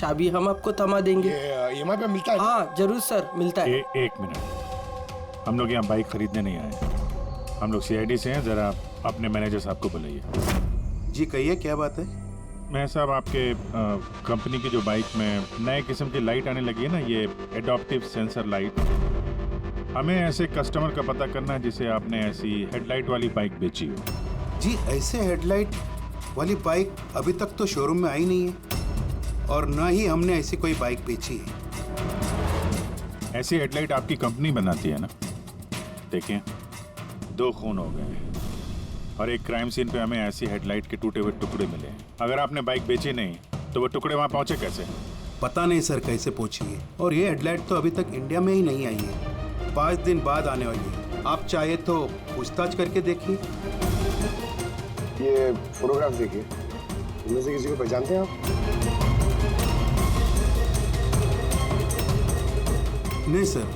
चाबी हम आपको थमा देंगे। EMI पे मिलता है? हाँ जरूर सर, मिलता है। एक मिनट, हम लोग यहाँ बाइक खरीदने नहीं आए, हम लोग CID से हैं। जरा अपने मैनेजर साहब को बुलाइए। जी कहिए, क्या बात है? मैं साहब आपके कंपनी की जो बाइक में नए किस्म की लाइट आने लगी है ना, ये एडॉप्टिव सेंसर लाइट, हमें ऐसे कस्टमर का पता करना है जिसे आपने ऐसी हेडलाइट वाली बाइक बेची हो। जी ऐसे हेडलाइट वाली बाइक अभी तक तो शोरूम में आई नहीं है, और ना ही हमने ऐसी कोई बाइक बेची है। ऐसी हेडलाइट आपकी कंपनी बनाती है ना? देखिए, 2 खून हो गए हैं और एक क्राइम सीन पे हमें ऐसी हेडलाइट के टूटे हुए टुकड़े मिले हैं। अगर आपने बाइक बेची नहीं तो वो टुकड़े वहाँ पहुँचे कैसे? पता नहीं सर कैसे पहुंची है, और ये हेडलाइट तो अभी तक इंडिया में ही नहीं आई है, 5 दिन बाद आने वाली है। आप चाहे तो पूछताछ करके देखिए। ये फोटोग्राफ देखिए, इनमें से किसी को पहचानते हैं आप? नहीं सर,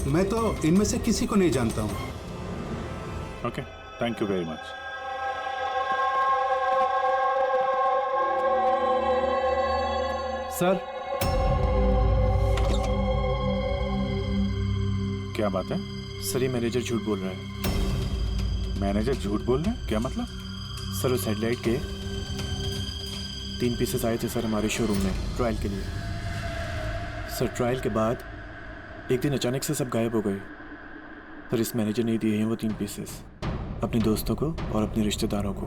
मैं तो इनमें से किसी को नहीं जानता हूँ। Okay, thank you very much. Sir, क्या बात है? सर ये मैनेजर झूठ बोल रहा है। मैनेजर झूठ बोल रहे हैं? क्या मतलब? सर उस हेडलाइट के 3 पीसेस आए थे सर हमारे शोरूम में ट्रायल के लिए। सर ट्रायल के बाद एक दिन अचानक से सब गायब हो गए। सर इस मैनेजर ने दिए हैं वो 3 पीसेस अपने दोस्तों को और अपने रिश्तेदारों को।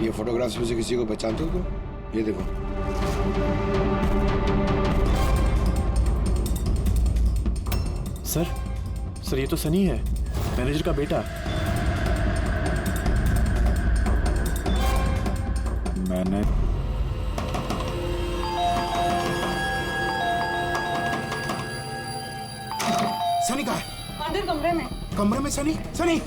ये फोटोग्राफ्स में से किसी को पहचानते हो तुम? ये देखो। सर ये तो सनी है, मैनेजर का बेटा। मैंने सनी कहाँ है? अंदर कमरे में। कमरे में? सनी सनी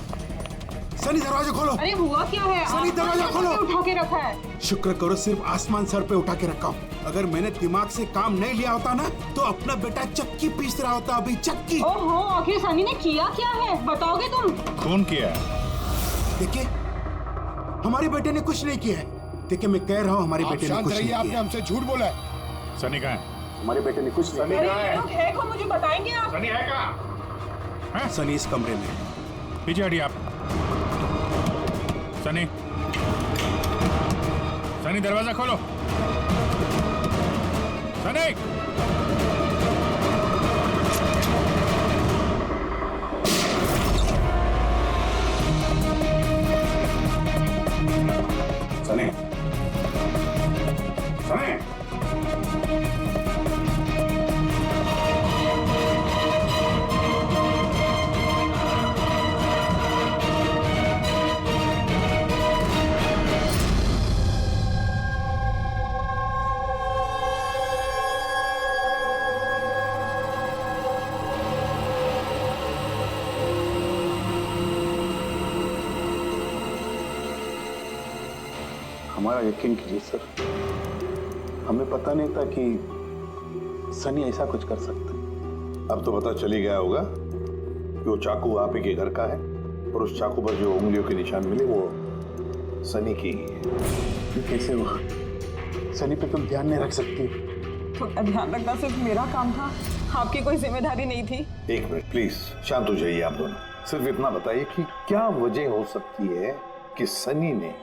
सनी दरवाजा खोलो। अरे हुआ क्या है? सनी दरवाजा खोलो। उठा के रखा है। शुक्र करो सिर्फ आसमान सर पे उठा के रखा हूँ। अगर मैंने दिमाग से काम नहीं लिया होता ना तो अपना बेटा चक्की पीस रहा होता अभी, चक्की। ओहो, आखिर सनी ने किया क्या है बताओगे तुम? खून किया है। देखिए हमारे बेटे ने कुछ नहीं किया है। देखिए मैं कह रहा हूँ हमारे बेटे ने कुछ नहीं किया। आपने हमसे झूठ बोला है। सनी कहाँ है? हमारे बेटे ने कुछ नहीं अरे ये लोग है कौन, मुझे बताएंगे आप? सनी है कहाँ? किया। सनी इस कमरे में। पीछे हटिए आप। सनी, सनी दरवाजा खोलो। सनी, सनी, सनी। हमारा यकीन कीजिए सर, हमें पता नहीं था कि सनी ऐसा कुछ कर सकता है। अब तो पता चल ही गया होगा कि वो चाकू आप ही के घर का है, और उस चाकू पर जो उंगलियों के निशान मिले वो सनी की ही है। ये कैसे हुआ? सनी पे तुम ध्यान नहीं रख सकती? थोड़ा ध्यान रखना सिर्फ मेरा काम था, आपकी कोई जिम्मेदारी नहीं थी। 1 मिनट प्लीज, शांत हो जाइए आप दोनों। सिर्फ इतना बताइए कि क्या वजह हो सकती है कि सनी ने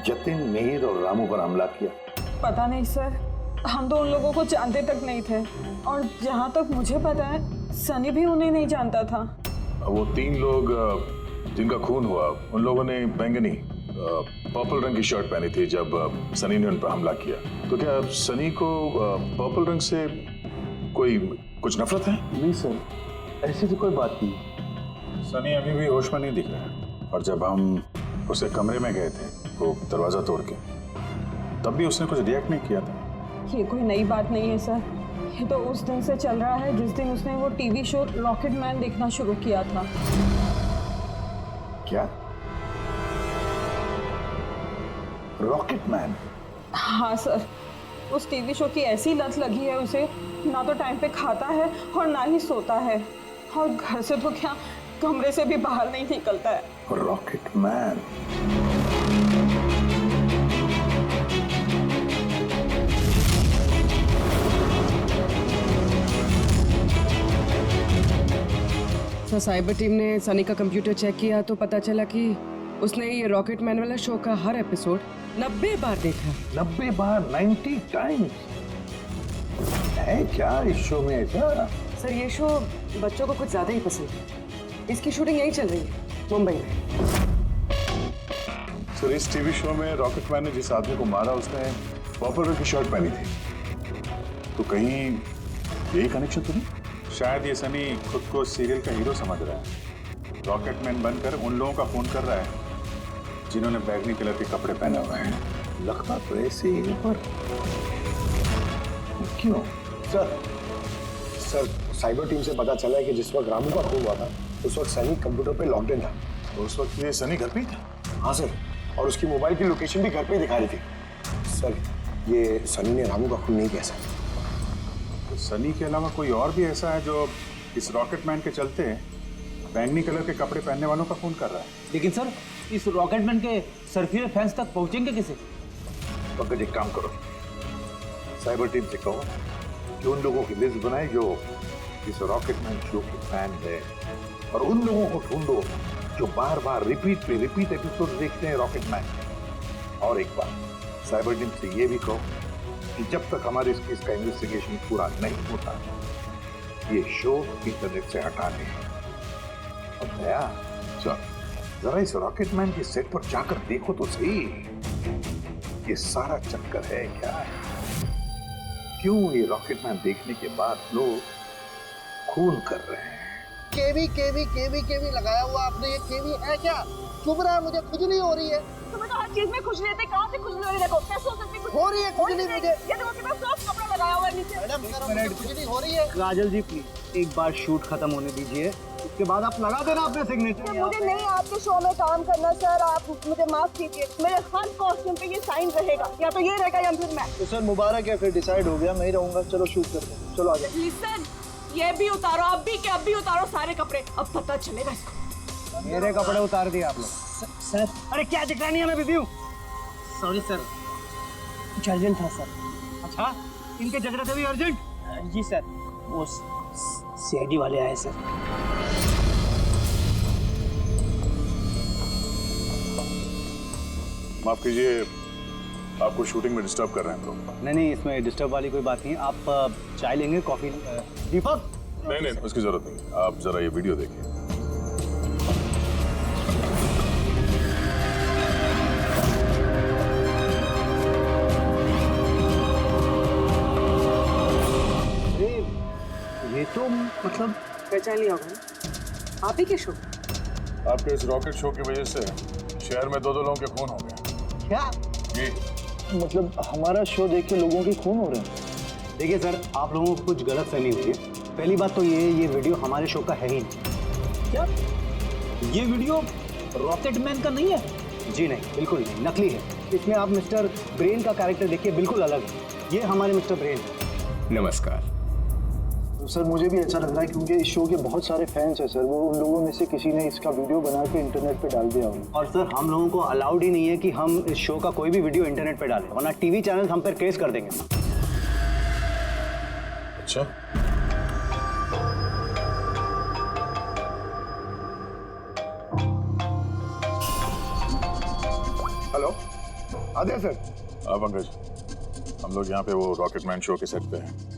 जतिन, मिहिर और रामू पर हमला किया? पता नहीं सर, हम तो उन लोगों को जानते तक नहीं थे, और जहाँ तक मुझे पता है सनी भी उन्हें नहीं जानता था। वो 3 लोग जिनका खून हुआ, उन लोगों ने बैंगनी पर्पल रंग की शर्ट पहनी थी जब सनी ने उन पर हमला किया। तो क्या सनी को पर्पल रंग से कुछ नफरत है? नहीं सर, ऐसी तो कोई बात नहीं। सनी अभी भी होश में नहीं दिख रहा है, और जब हम उसके कमरे में गए थे वो दरवाजा तोड़ के, तब भी उसने कुछ रिएक्ट नहीं किया था। ये कोई नई बात नहीं है सर, ये तो उस दिन से चल रहा है जिस दिन उसने वो टीवी शो रॉकेट मैन देखना शुरू किया था। क्या? Rocket man? हाँ सर, उस टीवी शो की ऐसी लत लगी है उसे, ना तो टाइम पे खाता है और ना ही सोता है, और घर से तो क्या कमरे से भी बाहर नहीं निकलता है। Rocket man? Sir cyber team ने सनी का कंप्यूटर चेक किया तो पता चला कि उसने ये रॉकेट मैन वाला शो का हर एपिसोड 90 बार देखा। 90 बार, 90 टाइम्स। है क्या इस शो में ऐसा? सर ये शो बच्चों को कुछ ज्यादा ही पसंद है। इसकी शूटिंग यही चल रही है मुंबई में। सर इस टीवी शो में रॉकेटमैन ने जिस आदमी को मारा उसने पर्पल रंग की शर्ट पहनी थी, तो कहीं यही कनेक्शन तो नहीं? शायद ये सनी खुद को सीरियल का हीरो समझ रहा है, रॉकेटमैन बनकर उन लोगों का फोन कर रहा है जिन्होंने बैगनी कलर के कपड़े पहने हुए हैं। लगता तो ऐसे ही, पर क्यों? सर साइबर टीम से पता चला है कि जिस वक्त रामू का खून हुआ था उस वक्त सनी कंप्यूटर पे लॉकडाउन था। तो उस वक्त ये सनी घर पे ही था? हाँ सर, और उसकी मोबाइल की लोकेशन भी घर पे ही दिखा रही थी। सर ये सनी ने रामू का खून नहीं किया सर। तो सनी के अलावा कोई और भी ऐसा है जो इस रॉकेटमैन के चलते बैंगनी कलर के कपड़े पहनने वालों का खून कर रहा है? लेकिन सर इस रॉकेटमैन के सरफियर फैंस तक पहुंचेंगे कैसे? पंकज एक काम करो, साइबर टीम से कहो कि उन लोगों की लिस्ट बनाए जो इस रॉकेटमैन शो के फैन है, और उन लोगों को ढूंढो जो बार बार रिपीट एपिसोड देखते हैं रॉकेटमैन। और एक बार साइबर टीम से ये भी कहो कि जब तक हमारे इस केस का इन्वेस्टिगेशन पूरा नहीं होता ये शो इंटरनेट से हटा दें। अब दया चल जरा इस रॉकेटमैन के सेट पर जाकर देखो तो सही, ये सारा चक्कर है क्या? क्यों ये रॉकेटमैन देखने के बाद लोग खून कर रहे हैं? केवी लगाया हुआ आपने, ये केवी है क्या? चुभ रहा है, मुझे खुजली हो रही है। तुम्हें तो हर चीज में खुजली रहती है, कहाँ से खुजली हो रही है? देखो कैसे हो सकती है? हो रही है खुजली मुझे। ये देखो कितना सॉफ्ट कपड़ा लगाया हुआ है नीचे। मैडम खुजली हो रही है। काजल जी प्लीज एक बार शूट खत्म होने दीजिए, उसके बाद आप लगा देना अपने सिग्नेचर। मुझे नहीं आपके शो में काम करना सर, आप मुझे माफ कीजिए। मेरे हर कॉस्ट्यूम पे ये साइन रहेगा, या तो ये रहेगा या फिर मैं। तो सर मुबारक है, फिर डिसाइड हो गया, मैं ही रहूंगा। चलो शूट करते हैं, चलो आ जाओ। लिसन, ये भी उतारो, अब भी उतारो सारे कपड़े, अब पता चलेगा इसको। मेरे कपड़े उतार दिए आप लोग। सर अरे क्या दिख रहा नहीं है, मैं बिजी हूँ। सॉरी सर, कुछ अर्जेंट था सर। अच्छा इनके झगड़े से भी अर्जेंट? जी सर, वो सीआईडी वाले आए सर। माफ कीजिए, आपको शूटिंग में डिस्टर्ब कर रहे हैं हम लोग। नहीं इसमें डिस्टर्ब वाली कोई बात नहीं। आप चाय लेंगे, कॉफी? दीपक नहीं उसकी जरूरत नहीं, आप जरा ये वीडियो देखिए। ये तो मतलब पहचान लिया होगा आप ही के शो। आपके इस रॉकेट शो की वजह से शहर में 2 लोगों के खून हो गए। क्या जी मतलब हमारा शो देख के लोगों के खून हो रहे हैं? देखिए सर, आप लोगों को कुछ गलत फहमी हुई है। पहली बात तो ये वीडियो हमारे शो का है ही नहीं। क्या ये वीडियो रॉकेटमैन का नहीं है? जी नहीं, बिल्कुल नहीं, नकली है। इसमें आप मिस्टर ब्रेन का कैरेक्टर देखिए, बिल्कुल अलग है। ये हमारे मिस्टर ब्रेन है। नमस्कार। तो सर मुझे भी अच्छा लग रहा है क्योंकि इस शो के बहुत सारे फैंस हैं सर। वो उन लोगों में से किसी ने इसका वीडियो बना के इंटरनेट पे डाल दिया होगा। और सर हम लोगों को अलाउड ही नहीं है कि हम इस शो का कोई भी वीडियो इंटरनेट पे डालें, वरना टीवी चैनल हम पर केस कर देंगे। अच्छा हेलो आदित्य सर। पंकज, हम लोग यहाँ पे वो रॉकेटमैन शो के सेट पे हैं।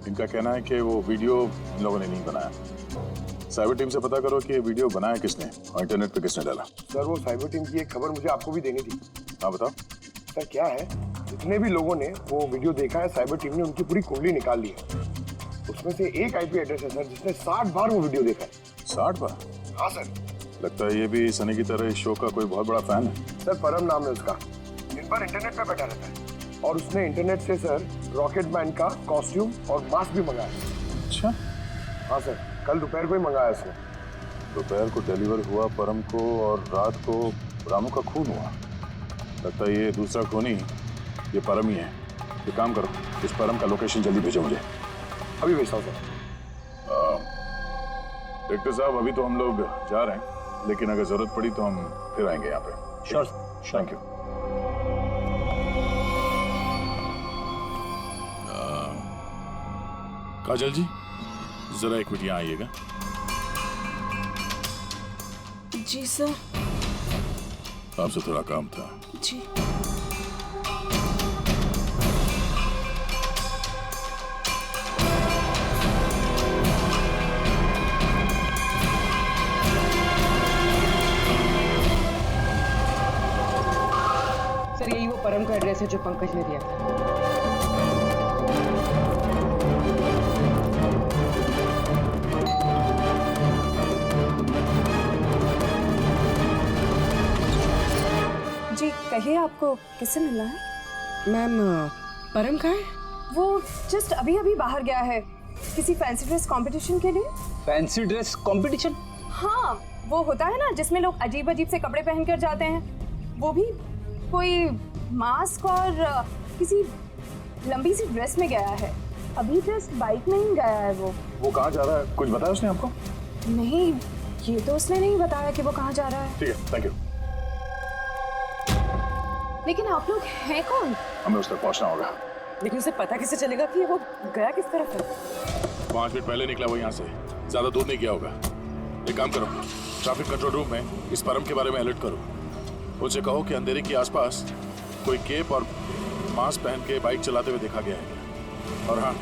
इनका कहना है कि वो वीडियो इन लोगों ने नहीं बनाया। साइबर टीम से पता करो कि ये वीडियो बनाया किसने और इंटरनेट पे किसने डाला। सर वो साइबर टीम की एक खबर मुझे आपको भी देनी थी। हाँ बताओ। सर क्या है, जितने भी लोगों ने वो वीडियो देखा है साइबर टीम ने उनकी पूरी कुंडली निकाल ली है। उसमें से एक आईपी एड्रेस है सर जिसने 60 बार वो वीडियो देखा है। 60 बार? हाँ सर। लगता है ये भी सनी की तरह इस शो का कोई बहुत बड़ा फैन है। सर परम नाम है उसका, दिन भर इंटरनेट पे बैठा रहता है और उसने इंटरनेट से सर रॉकेटमैन का कॉस्ट्यूम और मास्क भी मंगाया। अच्छा। हाँ सर, कल दोपहर को ही मंगाया उसने। दोपहर को डिलीवर हुआ परम को और रात को रामू का खून हुआ। लगता है ये दूसरा खूनी ये परम ही है। ये काम करो, इस परम का लोकेशन जल्दी भेजो मुझे। अभी भेजता हूँ सर। डायरेक्टर साहब अभी तो हम लोग जा रहे हैं, लेकिन अगर जरूरत पड़ी तो हम फिर आएंगे यहाँ पे। Sure, thank you. Kajal ji जरा एक मिनट यहाँ आइएगा। जी सर। आपसे थोड़ा काम था। जी। सर यही वो परम का एड्रेस है जो पंकज ने दिया था। जी कहिए, आपको किससे मिलना है? मैम परम कहाँ है? वो जस्ट अभी अभी बाहर गया है किसी फैंसी ड्रेस कंपटीशन के लिए। Fancy dress competition? हाँ, वो होता है ना जिसमें लोग अजीब अजीब से कपड़े पहनकर जाते हैं, वो भी कोई मास्क और किसी लंबी सी ड्रेस में गया है। अभी जस्ट बाइक में ही गया है वो कहाँ जा रहा है, कुछ बताया उसने आपको? नहीं, ये तो उसने नहीं बताया कि वो कहाँ जा रहा है। ठीक है, थैंक यू। लेकिन आप लोग हैं कौन? हमें उस तक पहुंचना होगा। लेकिन उसे पता कैसे चलेगा कि वो गया किस तरफ है? 5 मिनट पहले निकला वो यहाँ से, ज्यादा दूर नहीं गया होगा। एक काम करो, ट्रैफिक कंट्रोल रूम में इस परम के बारे में अलर्ट करो। उनसे कहो कि अंधेरे के आसपास कोई केप और मास्क पहन के बाइक चलाते हुए देखा गया है। और हाँ,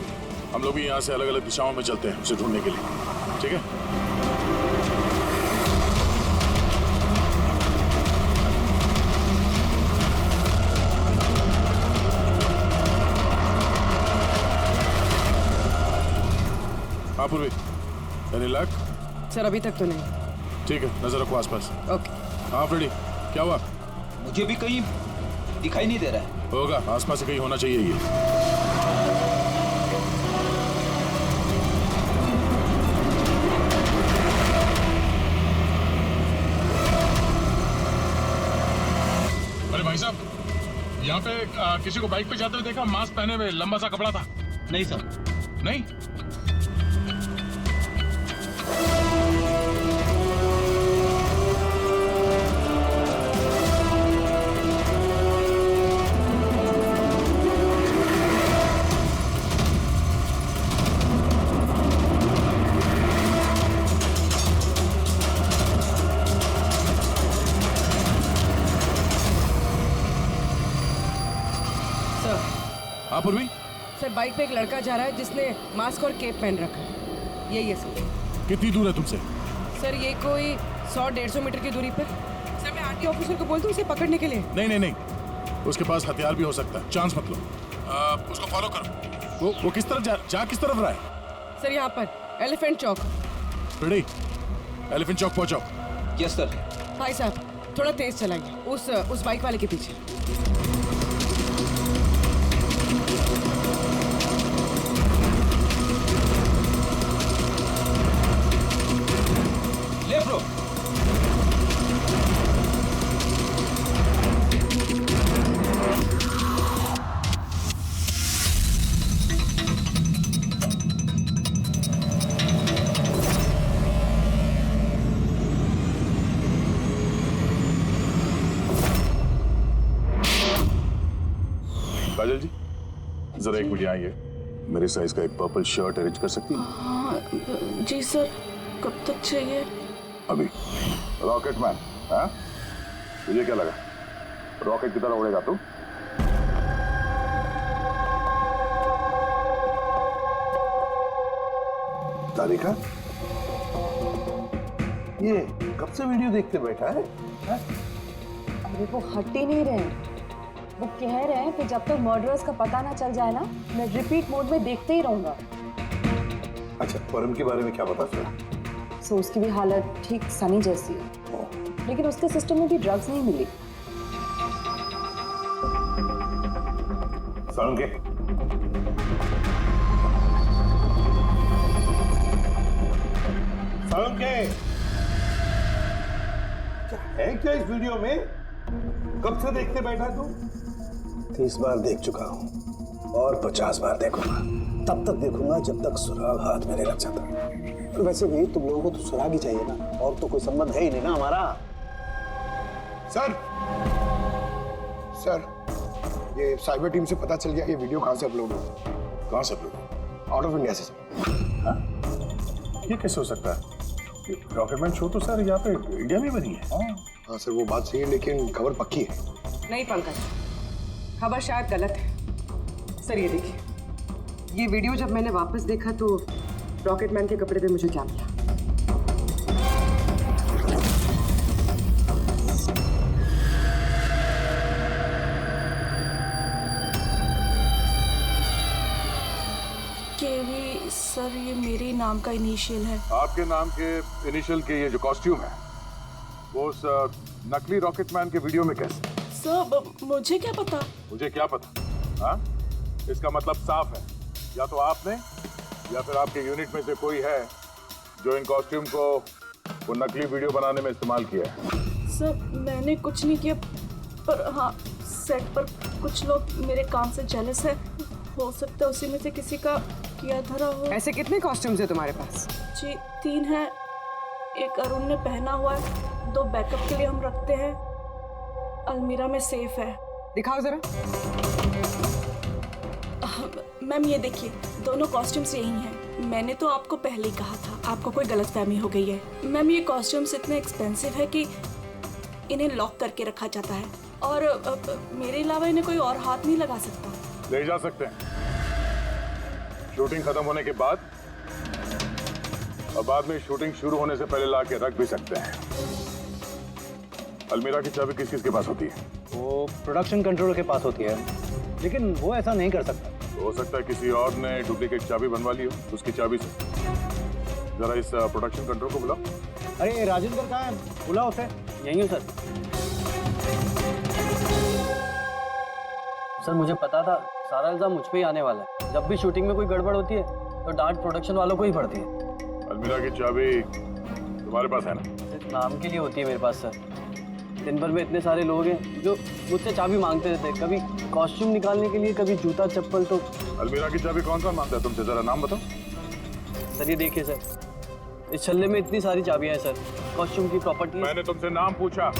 हम लोग भी यहाँ से अलग अलग दिशाओं में चलते हैं उसे ढूंढने के लिए, ठीक है? हाँ पूर्वी, एनी लक? सर अभी तक तो नहीं। ठीक है, नजर रखो आसपास। ओके। हाँ फ्रेडी, क्या हुआ? मुझे भी कहीं दिखाई नहीं दे रहा है। होगा, आसपास से कहीं होना चाहिए ये। अरे भाई साहब, यहाँ पे किसी को बाइक पे जाते हुए देखा, मास्क पहने हुए, लंबा सा कपड़ा था। नहीं सर। नहीं? हाँ पूर्वी? सर बाइक पे एक लड़का जा रहा है जिसने मास्क और केप पहन रखा है। यही है सर। कितनी दूर है तुमसे? सर ये कोई 100-150 मीटर की दूरी पर। सर मैं आरटी ऑफिसर को बोल दूं उसे पकड़ने के लिए? नहीं नहीं नहीं, उसके पास हथियार भी हो सकता है, चांस मत लो। उसको फॉलो करो। वो किस तरफ जा किस तरफ रहा है? सर यहाँ पर एलिफेंट चौक। रेडी, एलिफेंट चौक पहुंचो। Yes sir. भाई साहब थोड़ा तेज चलाइए, उस बाइक वाले के पीछे। लेफ्ट रो। काजल जी, जरा एक मिनट आइए। मेरे साइज का एक पर्पल शर्ट अरेंज कर सकती हैं? हाँ जी सर, कब तक चाहिए? अभी। रॉकेटमैन, हाँ? तुझे क्या लगा रॉकेट की तरह उड़ेगा तू? तारिका, ये कब से वीडियो देखते बैठा है? अरे वो हट ही नहीं रहे। वो कह रहे हैं कि जब तक मर्डरर्स का पता ना चल जाए ना, मैं रिपीट मोड में देखते ही रहूंगा। अच्छा, परम के बारे में क्या पता चला? सो उसकी भी हालत ठीक सनी जैसी है, लेकिन उसके सिस्टम में भी ड्रग्स नहीं मिली। सनम के क्या है क्या इस वीडियो में? कब से देखते बैठा तू? 30 बार देख चुका हूँ और 50 बार देखूंगा। तब तक देखूंगा जब तक सुराग हाथ में नहीं लग जाता। और वैसे भी तुम लोगों को तो सुराग ही चाहिए ना, और तो कोई संबंध है ही नहीं ना हमारा। सर, सर, ये साइबर टीम से पता चल गया ये वीडियो कहाँ से अपलोड हुआ। कहाँ से अपलोड? आउट ऑफ इंडिया से सर। ये कैसे हो सकता है? रॉकेटमैन शो तो सर यहाँ पे इंडिया में बनी है। हाँ सर वो बात सही है, लेकिन खबर पक्की है। नहीं पंकज, खबर शायद गलत है। सर ये देखिए, ये वीडियो जब मैंने वापस देखा तो रॉकेटमैन के कपड़े पे मुझे क्या मिला। केवी सर, ये मेरे नाम का इनिशियल है। आपके नाम के इनिशियल के ये जो कॉस्ट्यूम है वो उस नकली रॉकेटमैन के वीडियो में कैसे? सर मुझे क्या पता? मुझे क्या पता? हाँ, इसका मतलब साफ है, या तो आपने या फिर आपके यूनिट में से कोई है जो इन कॉस्ट्यूम को वो नकली वीडियो बनाने में इस्तेमाल किया है। सर मैंने कुछ नहीं किया, पर हाँ सेट पर कुछ लोग मेरे काम से जेलस है। हो सकता है उसी में से किसी का किया धरा हो। ऐसे कितने कॉस्ट्यूम्स है तुम्हारे पास? जी 3 है। एक अरुण ने पहना हुआ है, 2 बैकअप के लिए हम रखते हैं। अलमीरा में सेफ है। दिखाओ जरा। मैम ये देखिए, दोनों कॉस्ट्यूम्स यही हैं। मैंने तो आपको पहले ही कहा था, आपको कोई गलतफहमी हो गई है। मैम ये कॉस्ट्यूम्स इतने एक्सपेंसिव है कि इन्हें लॉक करके रखा जाता है, और मेरे अलावा इन्हें कोई और हाथ नहीं लगा सकता। ले जा सकते हैं शूटिंग खत्म होने के बाद, और बाद में शूटिंग शुरू होने से पहले ला के रख भी सकते हैं। अलमीरा की चाबी किस किस के पास होती है? वो प्रोडक्शन कंट्रोलर के पास होती है, लेकिन वो ऐसा नहीं कर सकता। हो सकता है किसी और ने डुप्लीकेट चाबी बनवा ली हो उसकी चाबी से। जरा इस प्रोडक्शन कंट्रोल को बुलाओ। अरे राजेंद्र कहाँ है? बुलाओ उसे। यही हूँ सर। सर मुझे पता था सारा इल्जाम मुझ पे ही आने वाला है। जब भी शूटिंग में कोई गड़बड़ होती है तो डांट प्रोडक्शन वालों को ही पड़ती है। अलमीरा की चाबी तुम्हारे पास है ना? सिर्फ नाम के लिए होती है मेरे पास सर। दिन भर में इतने सारे लोग हैं जो मुझसे चाबी मांगते रहते हैं, कभी कॉस्ट्यूम निकालने के लिए, कभी जूता चप्पल। तो अलमीरा की चाबी कौन सा मांगता है तुमसे? जरा नाम बताओ। सर ये देखिए सर, इस छल्ले में इतनी सारी चाबियां हैं सर, कॉस्ट्यूम की प्रॉपर्टी। मैंने तुमसे नाम पूछा,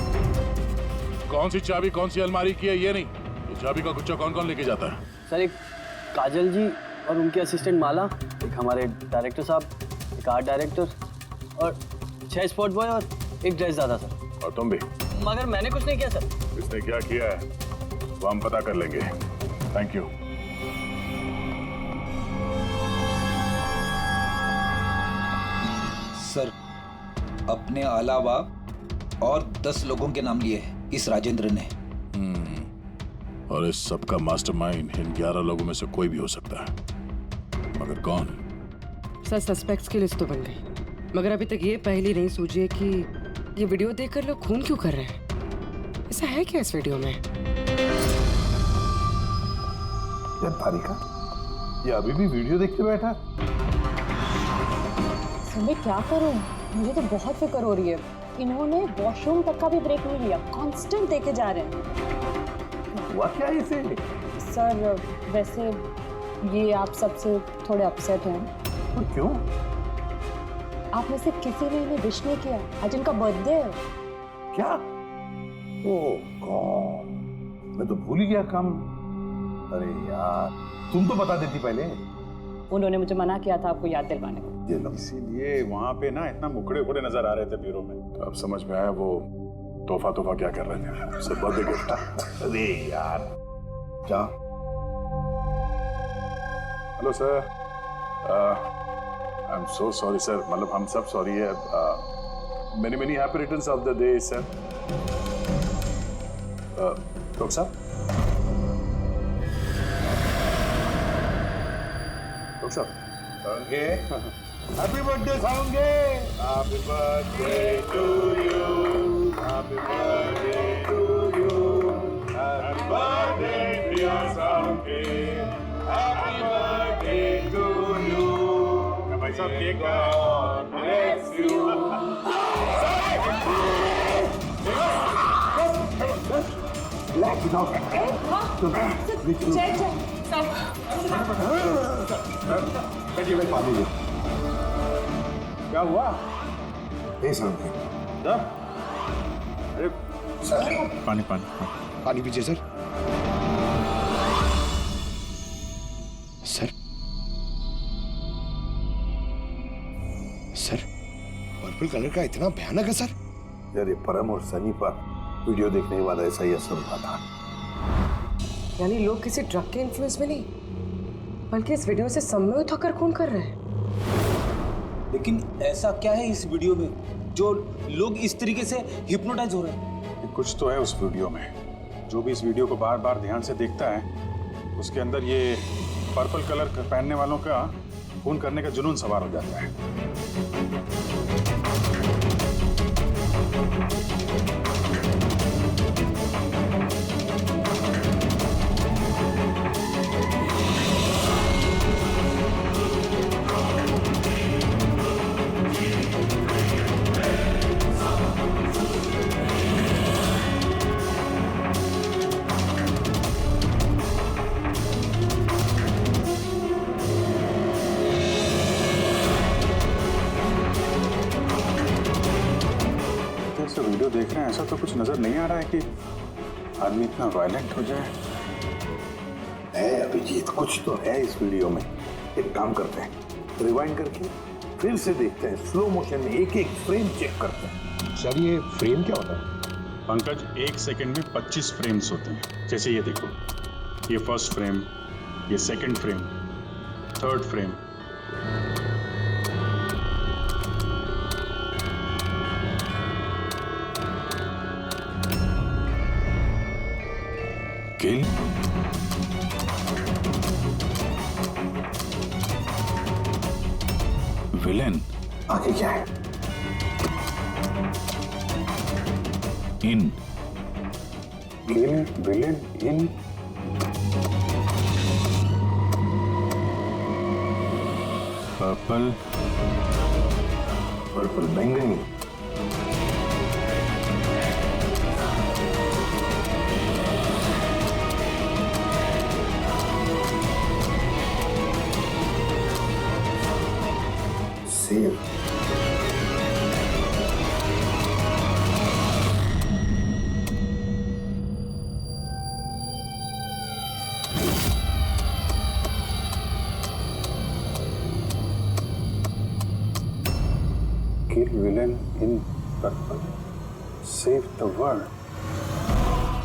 कौन सी चाबी कौन सी अलमारी की है, ये नहीं। ये चाबी का गुच्छा कौन कौन लेके जाता है? सर एक काजल जी और उनके असिस्टेंट माला, एक हमारे डायरेक्टर साहब, एक आर्ट डायरेक्टर, और 6 स्पॉट बॉय और एक ड्रेस दादा सर। और तुम भी? मगर मैंने कुछ नहीं किया सर। इसने क्या किया है वो हम पता कर लेंगे। Thank you. सर अपने अलावा और 10 लोगों के नाम लिए हैं इस राजेंद्र ने। और इस सब का मास्टरमाइंड इन 11 लोगों में से कोई भी हो सकता है, मगर कौन? सर सस्पेक्ट्स की लिस्ट तो बन गई, मगर अभी तक ये पहली नहीं सूझी है कि ये वीडियो देखकर लोग खून क्यों कर रहे हैं। ऐसा है क्या इस वीडियो में? यार तारिका, ये अभी भी वीडियो देखते बैठा। सर मैं क्या करूं, मुझे तो बहुत फिक्र हो रही है। इन्होंने वॉशरूम तक का भी ब्रेक नहीं लिया, कांस्टेंट देके जा रहे हैं। हुआ क्या इसे? सर वैसे ये आप सबसे थोड़े अपसेट हैं। तो क्यों? आप में से किसी ने इन्हें विश नहीं किया, आज इनका बर्थडे है। क्या? ओह गॉड, मैं तो भूल ही गया काम। अरे यार, तुम तो बता देती पहले। उन्होंने मुझे मना किया था आपको याद दिलवाने को। इसीलिए वहाँ पे ना इतना मुखड़े उखड़े नजर आ रहे थे ब्यूरो में। तो अब समझ में आया वो तोहफा क्या कर रहे थे। सब बर्थडे गिफ्ट। अरे यार क्या? Hello sir, I am so sorry sir, मतलब हम सब सॉरी है। Many happy returns of the day sir. Doctor साहब, डॉक्टर साहब, हैप्पी बर्थडे साउंगे। Happy birthday to you, happy birthday to you, happy birthday dear साउंगे, हैप्पी बर्थडे टू यू। भाई साहब केक गॉड ब्लेस यू। क्या हुआ? पानी पानी पानी पीजिए सर। सर पर्पल कलर का इतना भयानक असर? यार ये परम और सनी पर वीडियो देखने के बाद ऐसा ही असर हुआ था। यानी लोग किसी ड्रग के इन्फ्लुएंस में नहीं, बल्कि इस वीडियो से सम्मोहित होकर खून कर रहे हैं। लेकिन ऐसा क्या है इस वीडियो में जो लोग इस तरीके से हिप्नोटाइज हो रहे हैं? कुछ तो है उस वीडियो में। जो भी इस वीडियो को बार बार ध्यान से देखता है, उसके अंदर ये पर्पल कलर पहनने वालों का खून करने का जुनून सवार हो जाता है। वीडियो देख रहे हैं, ऐसा तो कुछ नजर नहीं आ रहा है कि आदमी इतना वायलेंट हो जाए। है अभिजीत, कुछ तो है इस वीडियो में। एक काम करते हैं, रिवाइंड करके फिर से देखते हैं, स्लो मोशन में एक एक फ्रेम चेक करते हैं। सर ये फ्रेम क्या होता है? पंकज, 1 सेकंड में 25 फ्रेम्स होते हैं। जैसे ये देखो, ये फर्स्ट फ्रेम, ये सेकंड फ्रेम, थर्ड फ्रेम। किल, विलेन, आगे क्या है? इन, किल, विलेन, इन, पर्पल, पर्पल बैंगनी, save, kill villain in purple, save the world।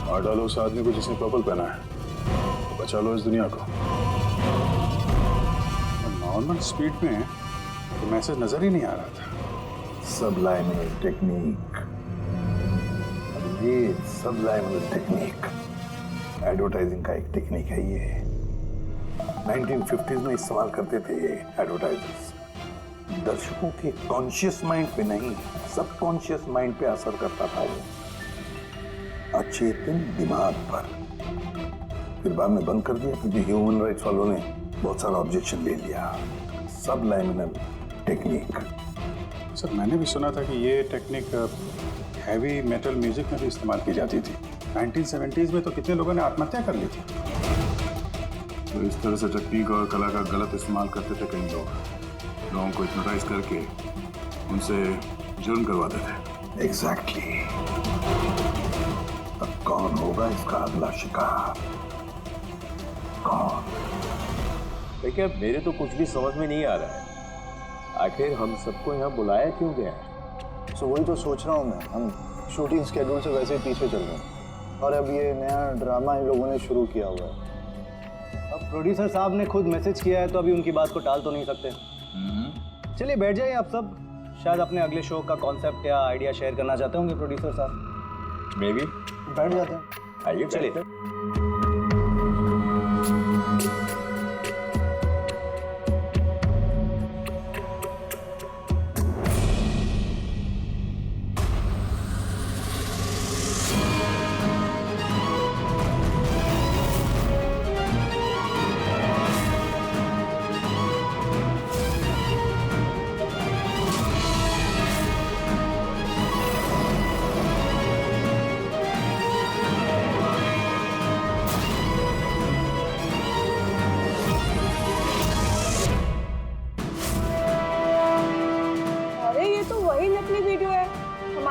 मार डालो उस आदमी को जिसने पर्पल पहना है, बचा लो इस दुनिया को। नॉर्मल स्पीड में तो मैसेज नजर ही नहीं आ रहा था। सबलाइमिनल टेक्निक, ये सबलाइमिनल टेक्निक एडवर्टाइजिंग का एक टेक्निक है। ये 1950s में इस्तेमाल करते थे ये एडवर्टाइजर्स। दर्शकों के कॉन्शियस माइंड पे नहीं, सबकॉन्शियस माइंड पे असर करता था ये, अचेतन दिमाग पर। फिर बाद में बंद कर दिया क्योंकि ह्यूमन राइट्स वालों ने बहुत सारा ऑब्जेक्शन ले लिया। सबलाइमिनल टेक्निक। सर, मैंने भी सुना था कि ये टेक्निक हैवी मेटल म्यूजिक में भी इस्तेमाल की जाती थी। 1970s में तो कितने लोगों ने आत्महत्या कर ली थी। तो इस तरह से टेक्निक और कला का गलत इस्तेमाल करते थे कई लोग, लोगों को हिप्नोटाइज करके उनसे जुर्म करवाते थे। एग्जैक्टली। अब कौन होगा इसका अगला शिकार? कौन? देखिए, मेरे तो कुछ भी समझ में नहीं आ रहा है। आखिर हम सबको यहाँ बुलाया क्यों गया है? सो वही तो सोच रहा हूँ मैं। हम शूटिंग स्केड्यूल से वैसे ही पीछे चल रहे हैं और अब ये नया ड्रामा इन लोगों ने शुरू किया हुआ है। अब प्रोड्यूसर साहब ने खुद मैसेज किया है तो अभी उनकी बात को टाल तो नहीं सकते। चलिए बैठ जाइए आप सब। शायद अपने अगले शो का कॉन्सेप्ट या आइडिया शेयर करना चाहते होंगे प्रोड्यूसर साहब। मे बी बैठ जाते हैं। आइए, चलिए।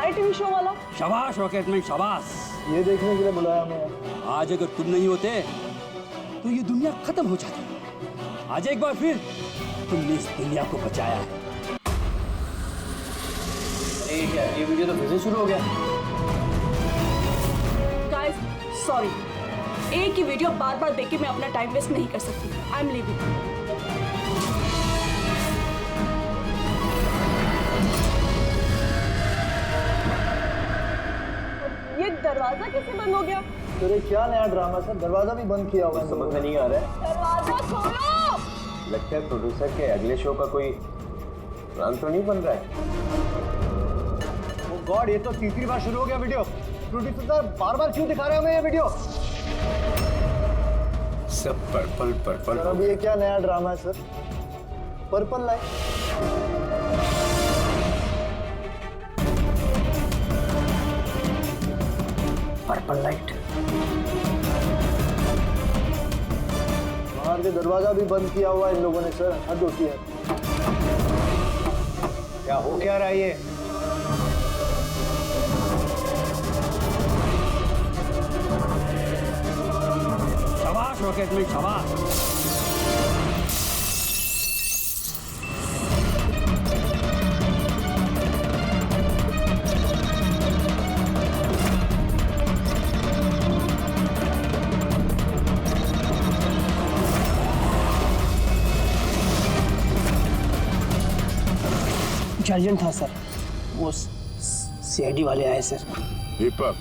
टीवी शो वाला। शाबाश रॉकेटमैन, शाबाश। ये देखने के लिए बुलाया हमें। आज अगर तुम नहीं होते तो ये दुनिया खत्म हो जाती। आज एक बार फिर तुमने इस दुनिया को बचाया है। ये क्या, ये वीडियो तो फिर से शुरू हो गया। गाइस सॉरी, एक ही वीडियो बार बार देख के मैं अपना टाइम वेस्ट नहीं कर सकती। I am leaving. ये दरवाजा कैसे बंद हो गया? अरे क्या नया ड्रामा सर, दरवाजा भी बंद किया हुआ है। समझ में नहीं आ रहा है। दरवाजा खोलो। लगता है प्रोड्यूसर के अगले शो का कोई प्लान तो नहीं बन रहा है। ओ गॉड, ये तो तीसरी बार शुरू हो गया वीडियो। प्रोड्यूसर साहब बार बार क्यों दिखा रहे हैं हमें ये वीडियो? सब पर्पल पर्पल। सर अब ये क्या नया ड्रामा है sir? Purple light. Purple light. बाहर के दरवाजा भी बंद किया हुआ है इन लोगों ने सर, हद होती है। क्या हो क्या रहा है ये? शाबाश रॉकेट में, शाबाश। अर्जेंट था सर, वो सीआईडी वाले आए सर। दीपक,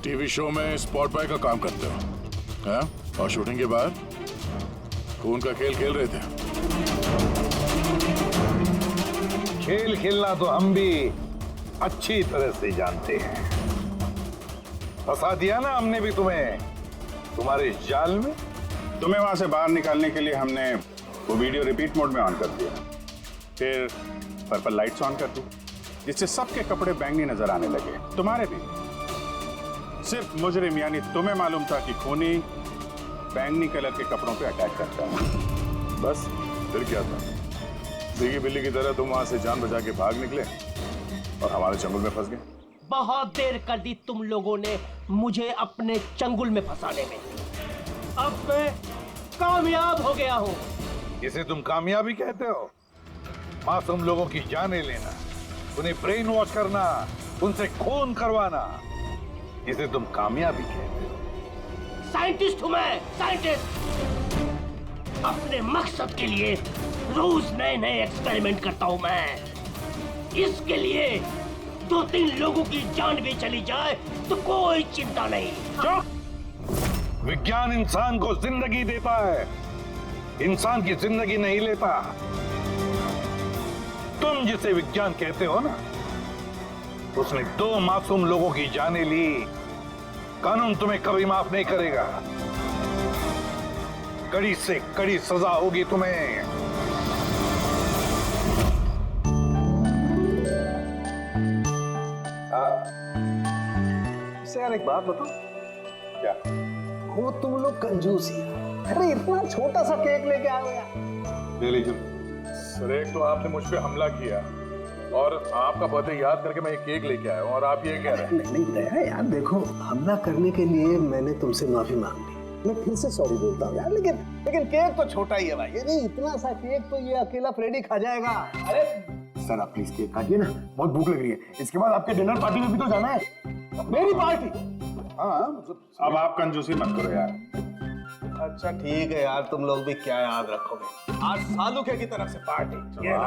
टीवी शो में स्पॉट बॉय का काम करते हो, हैं? और शूटिंग के बाद खून का खेल खेल रहे थे। खेल खेलना तो हम भी अच्छी तरह से जानते हैं। फंसा दिया ना हमने भी तुम्हें तुम्हारे जाल में। तुम्हें वहां से बाहर निकालने के लिए हमने वो वीडियो रिपीट मोड में ऑन कर दिया, फिर पर्पल लाइट्स ऑन कर दी, जिससे सबके कपड़े बैंगनी नजर आने लगे, तुम्हारे भी। सिर्फ मुजरिम यानी तुम्हें मालूम था कि खूनी बैंगनी कलर के कपड़ों पे अटैक करता है। बस फिर क्या था? सीगी बिल्ली की तरह तुम वहां से जान बचा के भाग निकले और हमारे चंगुल में फंस गए। बहुत देर कर दी तुम लोगों ने मुझे अपने चंगुल में फंसाने में। अब मैं कामयाब हो गया हूँ। इसे तुम कामयाबी कहते हो? मासूम लोगों की जानें लेना, उन्हें ब्रेन वॉश करना, उनसे खून करवाना, इसे तुम कामयाबी कहते हो? साइंटिस्ट हूँ मैं, साइंटिस्ट। अपने मकसद के लिए रोज नए नए एक्सपेरिमेंट करता हूँ मैं। इसके लिए 2-3 लोगों की जान भी चली जाए तो कोई चिंता नहीं। विज्ञान इंसान को जिंदगी देता है, इंसान की जिंदगी नहीं लेता। तुम जिसे विज्ञान कहते हो ना, उसने 2 मासूम लोगों की जानें ली। कानून तुम्हें कभी माफ नहीं करेगा। कड़ी से कड़ी सजा होगी तुम्हें। यार एक बात बताओ, क्या? वो तुम लोग कंजूस ही। अरे इतना छोटा सा केक लेके आए हो यार। ले लीजिए सर, एक तो आपने मुझ पे हमला किया और आपका बर्थडे याद करके मैं ये केक लेके आया हूँ और आप ये कह रहे हैं। नहीं दया यार, देखो हमला करने के लिए मैंने तुमसे माफी मांग ली, मैं फिर से सॉरी बोलता हूँ यार। लेकिन केक तो छोटा ही है भाई। नहीं इतना सा केक तो ये अकेला फ्रेडी खा जाएगा। अरे सर आप प्लीज केक काटिए ना, बहुत भूख लग रही है। इसके बाद आपके डिनर पार्टी में भी तो जाना है। मेरी पार्टी? हाँ अब आप कंजूसी मत करो यार। अच्छा ठीक है यार, तुम लोग भी क्या याद रखोगे। आज सालुके की तरफ से पार्टी। ये लो।